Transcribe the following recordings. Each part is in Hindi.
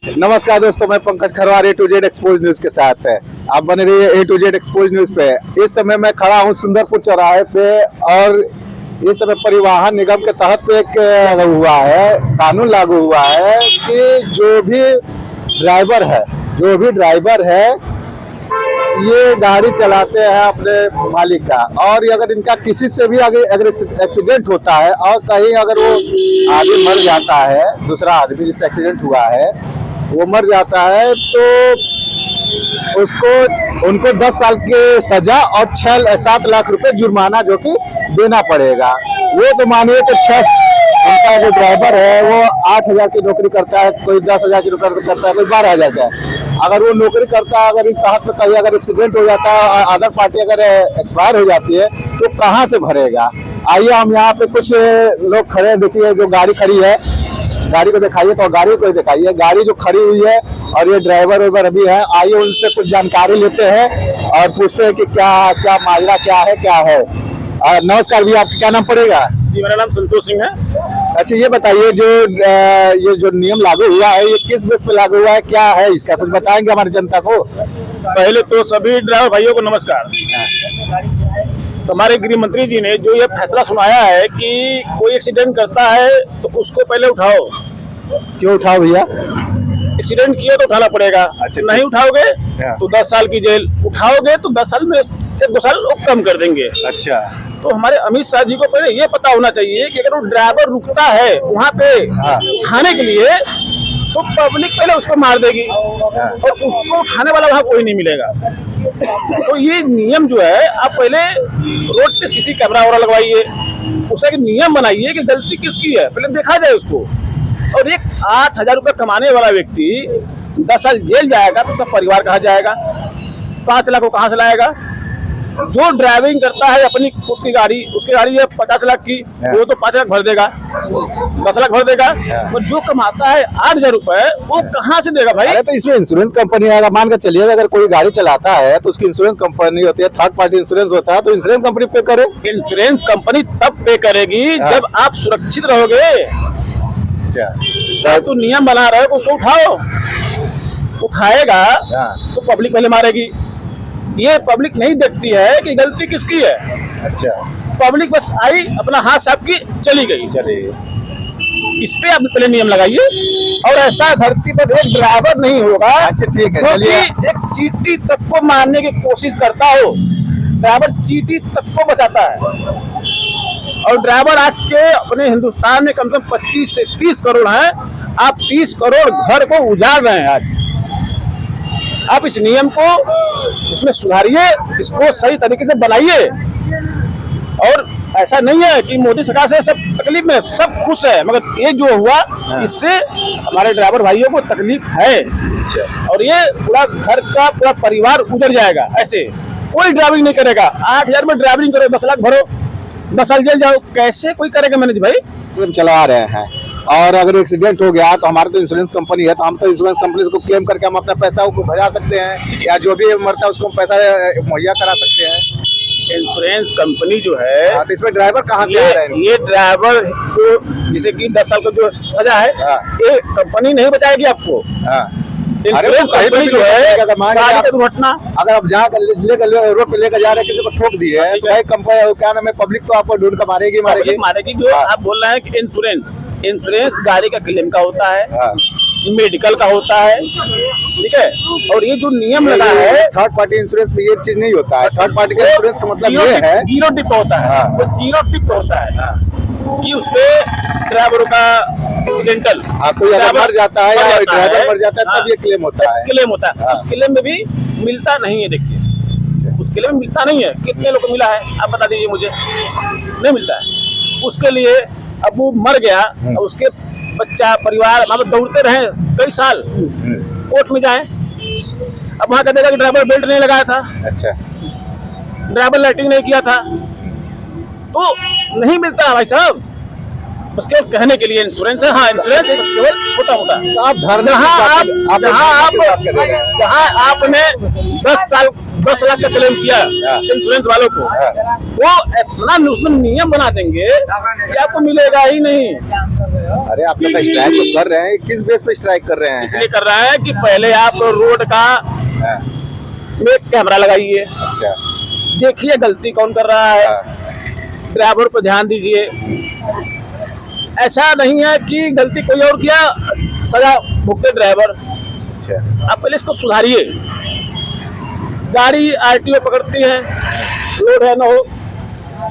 नमस्कार दोस्तों, मैं Pankaj Kharwar A to Z expose news के साथ है। आप बने रहिए A to Z expose news पे। इस समय मैं खड़ा हूँ सुंदरपुर चौराहे पे और इस समय परिवहन निगम के तहत पे एक कानून लागू हुआ है कि जो भी ड्राइवर है ये गाड़ी चलाते हैं अपने मालिक का, और अगर इनका किसी से भी अगर एक्सीडेंट होता है और कहीं अगर वो आदमी मर जाता है, दूसरा आदमी जिससे एक्सीडेंट हुआ है वो मर जाता है, तो उनको 10 साल की सजा और 7 लाख रुपए जुर्माना जो कि देना पड़ेगा। वो तो मानिए कि उनका जो ड्राइवर है वो 8,000 की नौकरी करता है, कोई 10,000 की नौकरी करता है, कोई 12,000 का है। अगर वो नौकरी करता है, अगर इस तहत में कहीं अगर एक्सीडेंट हो जाता है, अदर पार्टी अगर एक्सपायर हो जाती है तो कहाँ से भरेगा। आइए हम यहाँ पे कुछ लोग खड़े हैं, देखिए जो गाड़ी खड़ी है, गाड़ी को दिखाइए, तो गाड़ी को दिखाइए, गाड़ी जो खड़ी हुई है और ये ड्राइवर अभी है। आइए उनसे कुछ जानकारी लेते हैं और पूछते हैं कि क्या माजरा क्या है। नमस्कार भैया, आपका क्या नाम पड़ेगा? जी, मेरा नाम संतोष सिंह है। अच्छा, ये बताइए ये जो नियम लागू हुआ है ये किस बेस पे लागू हुआ है, क्या है इसका कुछ बताएंगे हमारी जनता को? पहले तो सभी ड्राइवर भाइयों को नमस्कार। हमारे गृह मंत्री जी ने जो ये फैसला सुनाया है कि कोई एक्सीडेंट करता है तो उसको पहले उठाओ। क्यों उठाओ भैया? एक्सीडेंट किया तो उठाना पड़ेगा। अच्छा, नहीं उठाओगे तो 10 साल की जेल, उठाओगे तो 10 साल में 1-2 साल वो कम कर देंगे। अच्छा, तो हमारे अमित शाह जी को पहले ये पता होना चाहिए कि अगर वो ड्राइवर रुकता है वहाँ पे उठाने के लिए तो पब्लिक पहले उसको मार देगी और उसको उठाने वाला वहाँ कोई नहीं मिलेगा। तो ये नियम जो है, आप पहले रोड पे सीसी कैमरा वगैरह लगवाइए, उसका एक नियम बनाइए कि गलती किसकी है, पहले देखा जाए उसको। और एक 8,000 रुपये कमाने वाला व्यक्ति 10 साल जेल जाएगा तो उसका परिवार कहाँ जाएगा? 5 लाख को कहाँ से लाएगा? जो ड्राइविंग करता है अपनी खुद की गाड़ी, उसकी गाड़ी है 50 लाख की, वो तो 5 लाख भर देगा, 10 लाख भर देगा। और जो कमाता है 8,000 रुपए, वो कहाँ से देगा भाई? अरे तो इसमें इंश्योरेंस कंपनी अगर मान कर चलिए, अगर कोई गाड़ी चलाता है तो उसकी इंश्योरेंस कंपनी होती है, थर्ड पार्टी इंश्योरेंस होता है, तो इंश्योरेंस कंपनी पे करे। इंश्योरेंस कंपनी तब पे करेगी जब आप सुरक्षित रहोगे। तो नियम बना रहे हो, उसको उठाओ। उठाएगा तो पब्लिक पहले मारेगी। ये पब्लिक नहीं देखती है कि गलती किसकी है। अच्छा, पब्लिक बस आई, अपना हाथ साफ की, चली गई। इस पे आप पहले नियम लगाइए। और ऐसा धरती पर एक ड्राइवर नहीं होगा जो कि एक चींटी तक को मारने की कोशिश करता हो। ड्राइवर चींटी तक को बचाता है। और ड्राइवर आज के अपने हिंदुस्तान में कम से कम 25 से 30 करोड़ हैं। आप 30 करोड़ घर को उजाड़ रहे हैं आज। आप इस नियम को उसमें सुधारिए, इसको सही तरीके से बनाइए। और ऐसा नहीं है कि मोदी सरकार से सब तकलीफ में, सब खुश है, मगर ये जो हुआ इससे हमारे ड्राइवर भाइयों को तकलीफ है। और ये पूरा घर का पूरा परिवार उजड़ जाएगा। ऐसे कोई ड्राइविंग नहीं करेगा। 8,000 में ड्राइविंग करो, 10 लाख भरो, 10 साल जेल जाओ, कैसे कोई करेगा मैनेज भाई? हम चला रहे हैं और अगर एक्सीडेंट हो गया तो हमारे तो इंश्योरेंस कंपनी है, तो हम तो इंश्योरेंस कंपनी को क्लेम करके हम अपना पैसा को भजा सकते हैं, या जो भी मरता है उसको पैसा मुहैया करा सकते हैं। इंश्योरेंस कंपनी जो है, तो इसमें ड्राइवर कहाँ से आ रहे हैं? ये ड्राइवर को जैसे कि 10 साल का जो सजा है, ये कंपनी नहीं बचाएगी आपको। इंश्योरेंस कंपनी जो है, गाड़ी का दुर्घटना, अगर आप जहाँ रोड पे लेकर जा रहे हैं, किसी को ठोक दिए है, तो कंपनी क्या नाम है, पब्लिक तो आपको ढूंढ कर मारेगी। जो आप बोल रहे हैं कि इंश्योरेंस गाड़ी का क्लेम का होता है, मेडिकल का होता है, ठीक है। और ये जो नियम लगा है, थर्ड पार्टी इंश्योरेंस में ये चीज नहीं होता है। थर्ड पार्टी का इंश्योरेंस का मतलब ये है, जीरो टिप होता है। वो जीरो टिप होता है कि उसपे ड्राइवरों का एक्सीडेंटल, कोई अगर मर जाता है या ड्राइवर मर जाता है तब ये क्लेम होता है। उस क्लेम में भी मिलता नहीं है। देखिए, उस क्लेम में मिलता नहीं है। कितने लोग को मिला है आप बता दीजिए मुझे? नहीं मिलता है। उसके लिए अब वो मर गया, उसके बच्चा परिवार मतलब दौड़ते रहे कई साल, कोर्ट में जाए। अब वहाँ कहते कि ड्राइवर बेल्ट नहीं लगाया था, अच्छा, ड्राइवर लाइटिंग नहीं किया था, तो नहीं मिलता है भाई साहब। बस केवल कहने के लिए इंश्योरेंस है। हाँ, इंश्योरेंस केवल छोटा मोटा। तो आप जहाँ आपने 10 साल 10 लाख का क्लेम किया इंश्योरेंस वालों को, वो इतना उसमें नियम बना देंगे कि आपको मिलेगा ही नहीं। अरे आप लोग स्ट्राइक तो कर रहे हैं, किस बेस पे स्ट्राइक कर रहे हैं? इसलिए कर रहा है कि पहले आप रोड का में कैमरा लगाइए, अच्छा, देखिए गलती कौन कर रहा है, ड्राइवर पर ध्यान दीजिए। ऐसा नहीं है कि गलती कोई और किया सजा भुगते ड्राइवर। अच्छा, आप पहले इसको सुधारिए। गाड़ी आरटीओ पकड़ती है, रोड है ना हो,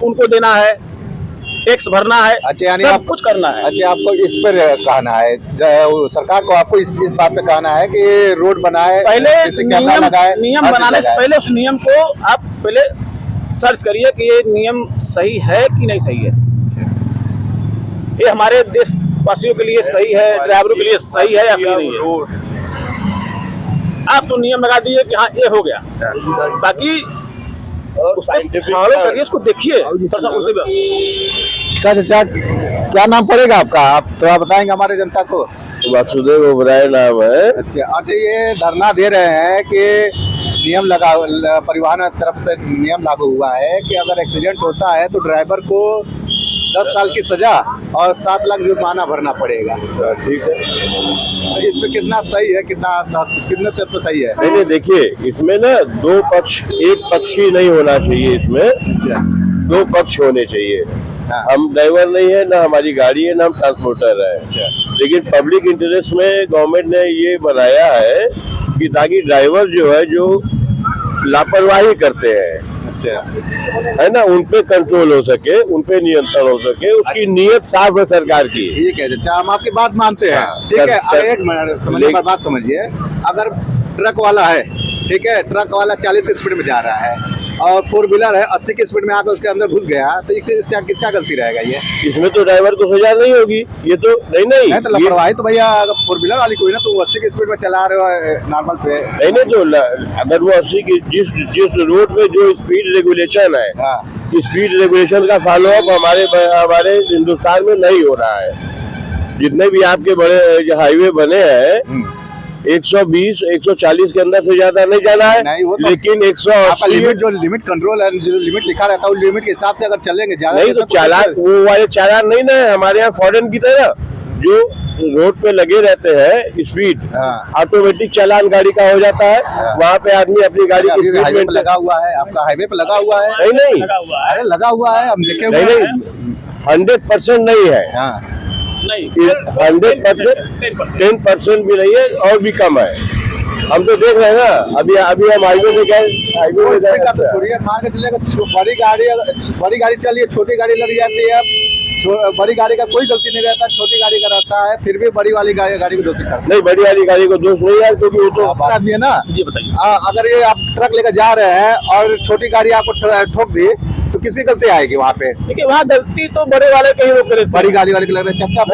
उनको देना है, टैक्स भरना है, अच्छा, यानी सब आप कुछ करना है। अच्छा, आपको इस पर कहना है, सरकार को आपको इस बात पे कहना है कि रोड बनाए, पहले कैमरा लगाए, नियम बनाने से पहले उस नियम को आप पहले सर्च करिए कि ये नियम सही है कि नहीं सही है, ये हमारे देशवासियों के लिए सही है, ड्राइवरों के लिए सही है या सही नहीं है। आप तो नियम लगा दिए कि हाँ ये हो गया, बाकी फॉलो करिए, उसको देखिए। चाचा, क्या नाम पड़ेगा आपका? आप थोड़ा बताएंगे हमारे जनता को। वासुदेव ओबराय नाम है। अच्छा, ये धरना दे रहे हैं कि नियम लगा, परिवहन तरफ से नियम लागू हुआ है कि अगर एक्सीडेंट होता है तो ड्राइवर को 10 साल की सजा और 7 लाख जुर्माना भरना पड़ेगा। ठीक है, इसमें कितना सही है, कितने तत्व सही है? नहीं देखिए, इसमें ना दो पक्ष, एक पक्ष ही नहीं होना चाहिए, इसमें दो पक्ष होने चाहिए। हम ड्राइवर नहीं है, ना हमारी गाड़ी है, ना हम ट्रांसपोर्टर है, लेकिन पब्लिक इंटरेस्ट में गवर्नमेंट ने ये बनाया है कि ताकि ड्राइवर जो है जो लापरवाही करते हैं, अच्छा, है ना, उन पे कंट्रोल हो सके, उन पे नियंत्रण हो सके, उसकी नीयत साफ है सरकार की। ठीक है, अच्छा, हम आपकी बात मानते हैं। ठीक है, एक मिनट समझिए, बात समझिए। अगर ट्रक वाला है, ठीक है, ट्रक वाला 40 की स्पीड में जा रहा है और 4 व्हीलर है 80 की स्पीड में आकर उसके अंदर घुस गया, तो किसका गलती रहेगा? ये इसमें तो ड्राइवर को सजा नहीं होगी, ये तो नहीं तो लापरवाही तो भैया, अगर 4 व्हीलर वाली कोई ना, तो वो 80 की स्पीड में चला रहे हो नॉर्मल पे, नहीं तो अगर वो 80 की जिस रोड पे जो स्पीड रेगुलेशन है, स्पीड रेगुलेशन का फॉलो अप हमारे हिंदुस्तान में नहीं हो रहा है। जितने भी आपके बड़े हाईवे बने हैं 120, 140 के अंदर से ज्यादा नहीं जाना है, नहीं, वो तो लेकिन 180 लिमिट, जो लिमिट कंट्रोल है, जो लिमिट लिखा रहता है, उस लिमिट के हिसाब से अगर चलेंगे ज्यादा नहीं तो चालान, वो वाले चालान नहीं ना हमारे यहाँ फॉरेन की तरह जो रोड पे लगे रहते हैं स्पीड, ऑटोमेटिक चालान गाड़ी का हो जाता है। वहाँ पे आदमी अपनी गाड़ी की स्पीड में लगा हुआ है, आपका हाईवे पे लगा हुआ है? नहीं, अरे लगा हुआ है, हम देखे हुए नहीं, 100% नहीं है, नहीं 100%, 10% भी नहीं है और भी कम है। हम तो देख रहे हैं ना, अभी हम हाईवे पे गए, हाईवे पे मान के चलेगा, बड़ी गाड़ी चलिए, छोटी गाड़ी लग जाती है, बड़ी गाड़ी का कोई गलती नहीं रहता, छोटी गाड़ी का रहता है, फिर भी बड़ी वाली गाड़ी को दोष करता है। नहीं, बड़ी वाली गाड़ी को दोष नहीं है, क्योंकि वो तो आदमी है ना। जी बताइए, अगर ये आप ट्रक लेकर जा रहे हैं और छोटी गाड़ी आपको ठोक दी तो किसकी गलती आएगी वहाँ पे? देखिए वहाँ गलती तो बड़े वाले कहीं रोक रहे, बड़ी गाड़ी वाले के लग रहे हैं, चचा हम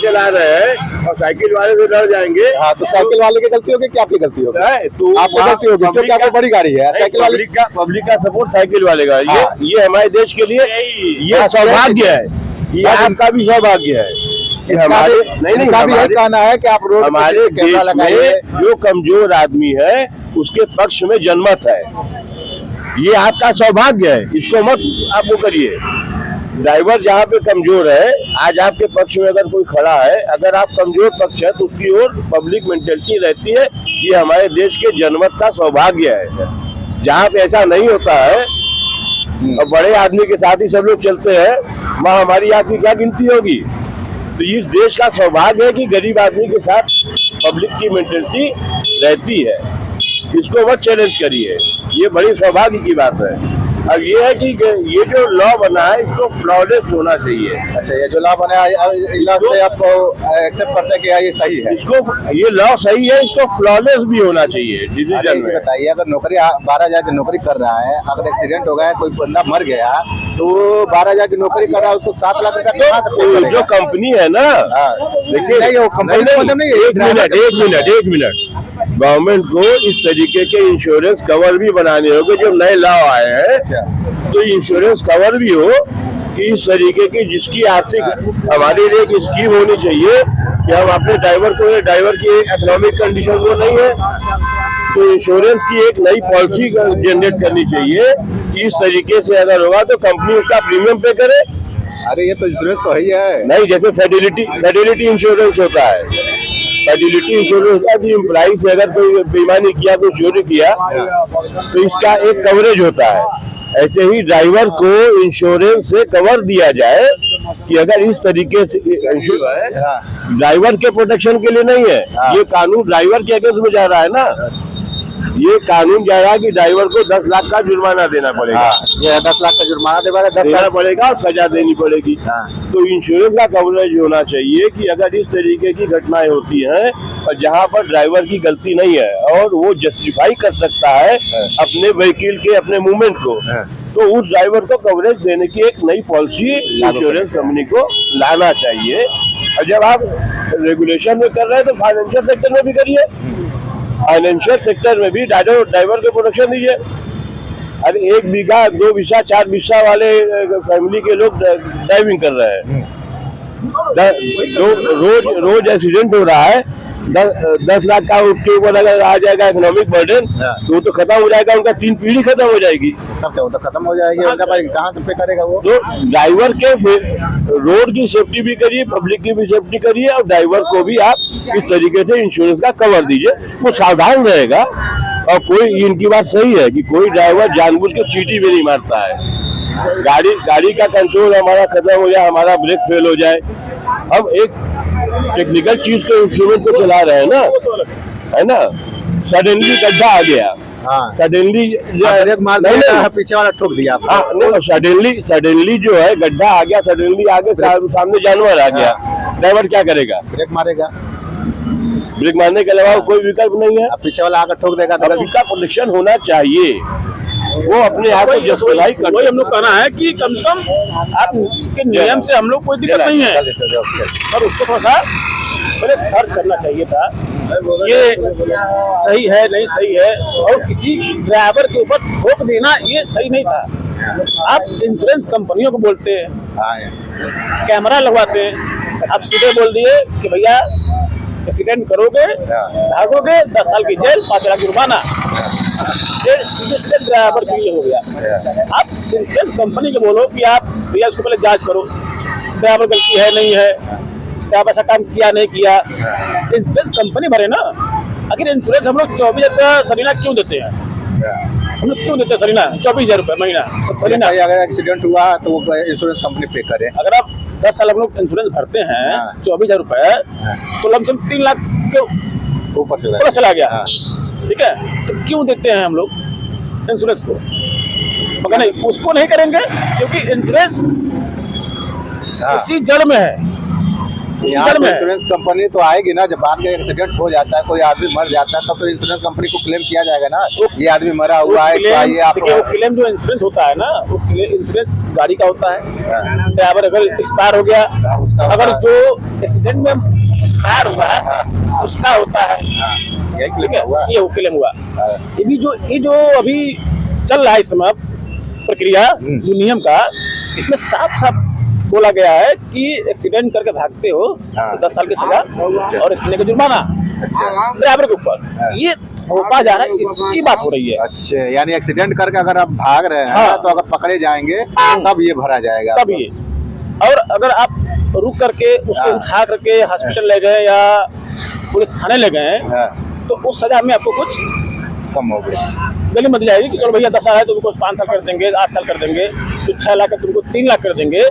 चला रहे हैं और साइकिल वाले से डर जाएंगे। हाँ, तो साइकिल वाले की गलती होगी कि आपकी गलती होगी? तो आपकी गलती होगी क्योंकि आपकी बड़ी गाड़ी है। साइकिल वाले पब्लिक का सपोर्ट साइकिल वाले का, ये हमारे देश के लिए ये सौभाग्य है, ये आपका भी सौभाग्य है कि हमारे नहीं कहना है कि आप रोड हमारे देश में जो कमजोर आदमी है उसके पक्ष में जनमत है, ये आपका सौभाग्य है, इसको मत आप वो करिए। ड्राइवर जहाँ पे कमजोर है, आज आपके पक्ष में अगर कोई खड़ा है, अगर आप कमजोर पक्ष है तो उसकी ओर पब्लिक मेंटेलिटी रहती है, ये हमारे देश के जनमत का सौभाग्य है। जहाँ पे ऐसा नहीं होता है और बड़े आदमी के साथ ही सब लोग चलते हैं, वहाँ हमारी आपकी क्या गिनती होगी? तो इस देश का सौभाग्य है कि गरीब आदमी के साथ पब्लिक की मेंटेलिटी रहती है, इसको मत चैलेंज करिए, ये बड़ी सौभाग्य की बात है। अब ये है कि ये जो लॉ बना है इसको फ्लॉलेस होना चाहिए। अच्छा, ये जो लॉ बना है लॉ से आपको एक्सेप्ट करते हैं कि ये सही है, इसको ये लॉ सही है, इसको फ्लॉलेस भी होना चाहिए डिसीजन में। बताइए, अगर नौकरी 12,000 की नौकरी कर रहा है, अगर एक्सीडेंट हो गया, कोई बंदा मर गया, तो 12,000 की नौकरी कर रहा है, उसको 7 लाख रुपया कमा सकते हैं। जो कंपनी है ना, देखिए एक मिनट गवर्नमेंट को इस तरीके के इंश्योरेंस कवर भी बनाने होंगे, जो नए लॉ आए हैं, तो इंश्योरेंस कवर भी हो कि इस तरीके की जिसकी आर्थिक, हमारे लिए एक स्कीम होनी चाहिए कि हम अपने ड्राइवर की इकोनॉमिक कंडीशन वो नहीं है, तो इंश्योरेंस की एक नई पॉलिसी जनरेट करनी चाहिए कि इस तरीके से अगर होगा तो कंपनी उसका प्रीमियम पे करे। अरे ये तो इंश्योरेंस तो ही है। नहीं, जैसे फेडिलिटी इंश्योरेंस होता है, फेडिलिटी इंश्योरेंस होता है कि एम्प्लॉई से अगर कोई बेईमानी किया, कोई चोरी किया तो इसका एक कवरेज होता है। ऐसे ही ड्राइवर को इंश्योरेंस से कवर दिया जाए कि अगर इस तरीके से इंश्योरेंस है, ड्राइवर के प्रोटेक्शन के लिए नहीं है, ये कानून ड्राइवर के अगेंस्ट में जा रहा है ना। ये कानून जा रहा है कि ड्राइवर को 10 लाख का जुर्माना देना पड़ेगा। ये 10 लाख का जुर्माना देना पड़ेगा और सजा देनी पड़ेगी। तो इंश्योरेंस का कवरेज होना चाहिए कि अगर इस तरीके की घटनाएं होती हैं और जहां पर ड्राइवर की गलती नहीं है और वो जस्टिफाई कर सकता है अपने व्हीकल के अपने मूवमेंट को, तो उस ड्राइवर को कवरेज देने की एक नई पॉलिसी इंश्योरेंस कंपनी को लाना चाहिए। और जब आप रेगुलेशन में कर रहे हैं तो फाइनेंशियल सेक्टर में भी करिए। फाइनेंशियल सेक्टर में भी ड्राइवर को प्रोटेक्शन दीजिए। अरे 1 बीघा 2 बीघा 4 बीघा वाले फैमिली के लोग ड्राइविंग कर रहे हैं, रोज एक्सीडेंट हो रहा है। 10 लाख का उसके ऊपर अगर आ जाएगा इकोनॉमिक बर्डन तो वो तो खत्म हो जाएगा, उनका 3 पीढ़ी खत्म हो जाएगी। तब क्या, वो तो खत्म हो जाएगी। कहाँ से पे करेगा वो? तो ड्राइवर के रोड की सेफ्टी भी करिए, पब्लिक की भी सेफ्टी करिए और ड्राइवर को भी आप इस तरीके से इंश्योरेंस का कवर दीजिए, वो सावधान रहेगा। और कोई, इनकी बात सही है कि कोई ड्राइवर जानबूझ के चींटी भी नहीं मारता है। गाड़ी का कंट्रोल हमारा खत्म हो जाए, हमारा ब्रेक फेल हो जाए, हम एक टेक्निकल चीज के इंस्ट्रूमेंट को चला रहे हैं ना, है ना। सडनली गड्ढा आ गया, सडनली पीछे वाला ठोक दिया। सडनली जो है गड्ढा आ गया, सडनली आगे सामने जानवर आ गया, ड्राइवर क्या करेगा? ब्रेक मारेगा। ब्रेक मारने के अलावा कोई विकल्प नहीं है। पीछे वाला आकर ठोक देगा। इसका प्रोटेक्शन होना चाहिए, वो अपने आप को जस्टिफाई कर। वही हम लोग कहना है कि कम से कम आपके नियम से हम लोग कोई दिक्कत नहीं है, पर उसको थोड़ा सा पहले सर्च करना चाहिए था, ये सही है नहीं सही है, और किसी ड्राइवर के ऊपर ठोक देना ये सही नहीं था। आप इंश्योरेंस कंपनियों को बोलते हैं, कैमरा लगवाते हैं, आप सीधे बोल दिए कि भैया एक्सीडेंट करोगे, भागोगे, 10 साल की जेल, 5 लाख जुर्माना। ये सीधे ड्राइवर के लिए हो गया। आप इंश्योरेंस कंपनी को बोलो कि आप भैया उसको पहले जांच करो, ड्राइवर गलती है नहीं है, आप ऐसा काम किया नहीं किया, इंश्योरेंस कंपनी भरे ना। आखिर इंश्योरेंस हम लोग 24,000 रुपया सलीना क्यों देते हैं? हम लोग क्यों देते हैं सलीना 24,000 रुपये महीना सलीना? अगर एक्सीडेंट हुआ तो वो इंश्योरेंस कंपनी पे करे। अगर आप 10 साल हम लोग इंश्योरेंस भरते हैं 24,000 रुपये, तो लमसम 3 लाख के ऊपर चला गया। ठीक है, तो क्यों देते हैं हम लोग इंश्योरेंस को? मगर नहीं, उसको नहीं करेंगे क्योंकि इंश्योरेंस उसी जड़ में है। इंश्योरेंस कंपनी तो आएगी ना, जब बाद में एक्सीडेंट हो जाता है, कोई आदमी मर जाता है, तब तो इंश्योरेंस कंपनी को क्लेम किया जाएगा ना, ये आदमी मरा हुआ है। वो क्लेम जो इंश्योरेंस होता है ना, वो इंश्योरेंस गाड़ी का होता है। ड्राइवर अगर एक्सपायर हो गया, अगर जो एक्सीडेंट में एक्सपायर हुआ है उसका होता है, ये क्लेम हुआ। ये जो अभी चल रहा है इस समय प्रक्रिया जो नियम का, इसमें साफ साफ बोला गया है कि एक्सीडेंट करके भागते हो तो 10 साल की सजा और इतने का जुर्माना ड्राइवर के ऊपर। ये थोपा जा रहा है, इसकी बात हो रही है। अच्छा, यानी एक्सीडेंट करके अगर आप भाग रहे हैं तो अगर पकड़े जाएंगे तब ये भरा जाएगा, तब ये। और अगर आप रुक करके उसको उठा करके हॉस्पिटल ले गए या पुलिस थाने ले गए तो उस सजा में आपको कुछ कम हो गया, गली मत जाएगी कि चलो भैया 10 साल है तो तुमको 5 साल कर देंगे, 8 साल कर देंगे, तो 6 लाख तुमको 3 लाख कर देंगे।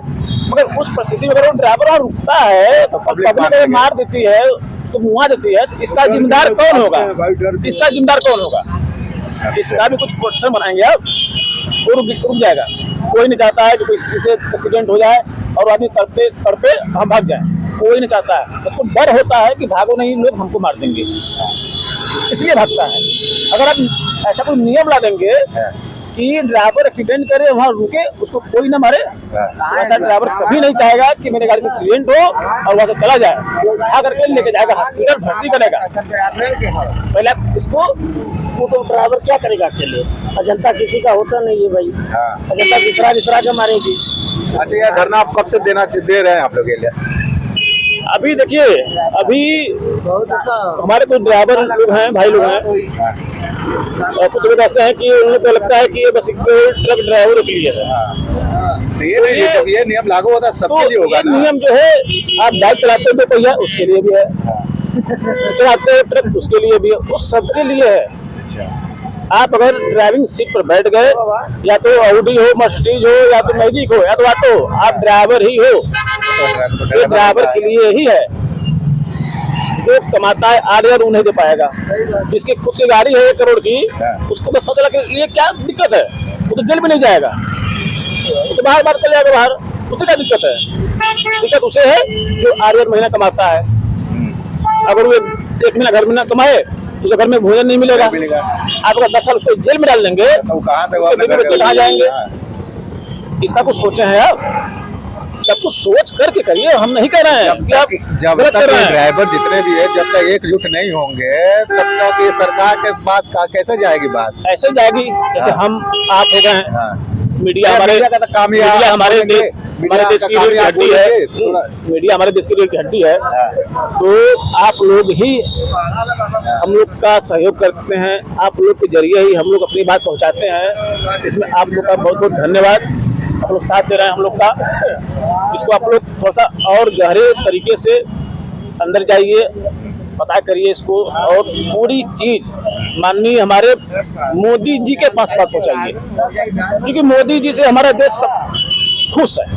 मगर उस परिस्थिति में अगर वो ड्राइवर और रुकता है तो पब्लिक मार देती है, उसको मुआ देती है, तो इसका जिम्मेदार कौन होगा? इसका जिम्मेदार कौन होगा? इसका भी कुछ प्रोटेक्शन बनाएंगे आप, वो रुक जाएगा। कोई नहीं चाहता है कि कोई से एक्सीडेंट हो जाए और आदमी तड़पे हम भाग जाए, कोई नहीं चाहता है। उसको डर होता है कि भागो नहीं, लोग हमको मार देंगे, इसलिए भागता है। अगर आप ऐसा कोई नियम ला देंगे कि ड्राइवर एक्सीडेंट करे वहाँ रुके, उसको कोई ना मारे, ऐसा ड्राइवर कभी नहीं चाहेगा कि मेरे गाड़ी से एक्सीडेंट हो और वहाँ से चला जाए, उठा करके लेके जाएगा हॉस्पिटल, भर्ती करेगा। पहले इसको वो तो ड्राइवर क्या करेगा अकेले? अजंता किसी का होता नहीं है भाई, अजंता दूसरा के मारेगी। अच्छा, यह धरना आप कब से दे रहे हैं आप लोग के लिए? अभी देखिए, अभी हमारे कुछ ड्राइवर लोग हैं, भाई लोग हैं, और कुछ लोग ऐसे हैं कि उन लोग को लगता है कि ये बस एक ट्रक ड्राइवर के लिए है। तो ये नियम लागू होता है सबके लिए होगा ये ना? नियम जो है, आप बाइक चलाते हो पहिया उसके लिए भी है, चलाते हो ट्रक उसके लिए भी है, वो सबके लिए है। आप अगर ड्राइविंग सीट पर बैठ गए, या तो ऑडी हो, मर्सिडीज हो, या तो मैजिक हो, या तो ऑटो, आप ड्राइवर ही हो। ये ड्राइवर के लिए ही है। जो कमाता है आर्यर उन्हें दे पाएगा। जिसकी खुद की गाड़ी है 1 करोड़ की, उसको 10 लाख के लिए क्या दिक्कत है? वो तो जेल में नहीं जाएगा, वो तो बाहर चल जाएगा बाहर, उससे क्या दिक्कत है? दिक्कत उसे है जो आर्यर महीना कमाता है। अगर वो 1 महीना घर में ना कमाए, तो घर में भोजन नहीं मिलेगा। आप अगर 10 साल उसको जेल में डाल देंगे, तो कहाँ से बच्चे कहाँ जाएंगे? इसका कुछ सोचे हैं आप? सब कुछ सोच करके करिए। हम नहीं कह रहे हैं कि आप जब गलत तक कर रहे हैं। ड्राइवर जितने भी है, जब तक एकजुट नहीं होंगे, तब तक ये सरकार के पास कैसे जाएगी बात? ऐसे जाएगी जैसे हम आप हो गए हैं। हाँ। मीडिया हमारे मीडिया का तो काम ही है, मीडिया हमारे बोलेंगे, देश मीडिया हमारे देश का की काम रीढ़ ही की आप हड्डी है। बोलेंगे, थोड़ा। मीडिया हमारे देश की रीढ़ की हड्डी है। तो आप लोग ही हम लोग का सहयोग करते हैं, आप लोग के जरिए ही हम लोग अपनी बात पहुंचाते हैं। इसमें आप लोग का बहुत बहुत धन्यवाद। आप लोग साथ दे रहे हैं हम लोग का। इसको आप लोग थोड़ा सा और गहरे तरीके से अंदर जाइए, पता करिए इसको, और पूरी चीज माननीय हमारे मोदी जी के पास पहुंचाइए, क्योंकि मोदी जी से हमारा देश सब खुश है।